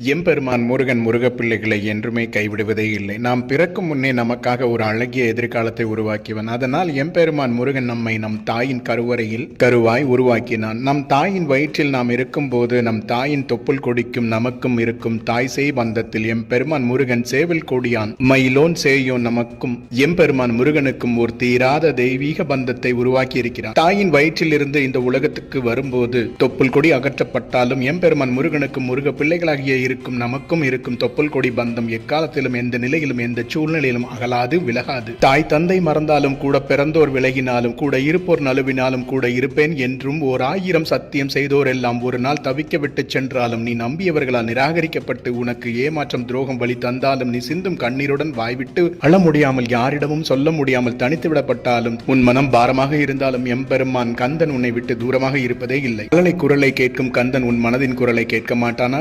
எம்பெருமான் முருகன் முருகப்பிள்ளைகளை என்றுமே கைவிடுவதே இல்லை. நாம் பிறக்கும் முன்னே நமக்காக ஒரு அழகிய எதிர்காலத்தை உருவாக்கியவன். அதனால் எம்பெருமான் முருகன் நம்மை நம் தாயின் கருவாய் உருவாக்கினான். நம் தாயின் வயிற்றில் நாம் இருக்கும் போது நம் தாயின் தொப்புள் கொடிக்கும் நமக்கும் இருக்கும் தாய் சேய் பந்தத்தில் எம்பெருமான் முருகன் சேவல் கொடியான் மயிலோன் சேயோன் நமக்கும் எம்பெருமான் முருகனுக்கும் ஒரு தீராத தெய்வீக பந்தத்தை உருவாக்கி இருக்கிறார். தாயின் வயிற்றில் இருந்து இந்த உலகத்துக்கு வரும்போது தொப்புள் கொடி அகற்றப்பட்டாலும் எம்பெருமான் முருகனுக்கும் முருக பிள்ளைகளாகிய இருக்கும் நமக்கும் இருக்கும் தொப்புள் கொடி பந்தம் எக்காலத்திலும் எந்த நிலையிலும் எந்த சூழ்நிலையிலும் அகலாது விலகாது. தாய் தந்தை மறந்தாலும் கூட பிறந்தோர் விலகினாலும் கூட இருப்போர் நழுவினாலும் கூட இருப்பேன் என்றும் 1000 சத்தியம் செய்தோர் எல்லாம் ஒரு நாள் தவிக்க விட்டு சென்றாலும் நீ நம்பியவர்களால் நிராகரிக்கப்பட்டு உனக்கு ஏமாற்றம் துரோகம் வழி தந்தாலும் நீ சிந்தும் கண்ணீருடன் வாய்விட்டு அழ முடியாமல் யாரிடமும் சொல்ல முடியாமல் தனித்து விடப்பட்டாலும் உன் மனம் பாரமாக இருந்தாலும் எம்பெருமான் கந்தன் உன்னை விட்டு தூரமாக இருப்பதே இல்லை. குரலை கேட்கும் கந்தன் உன் மனதின் குரலை கேட்க மாட்டானா?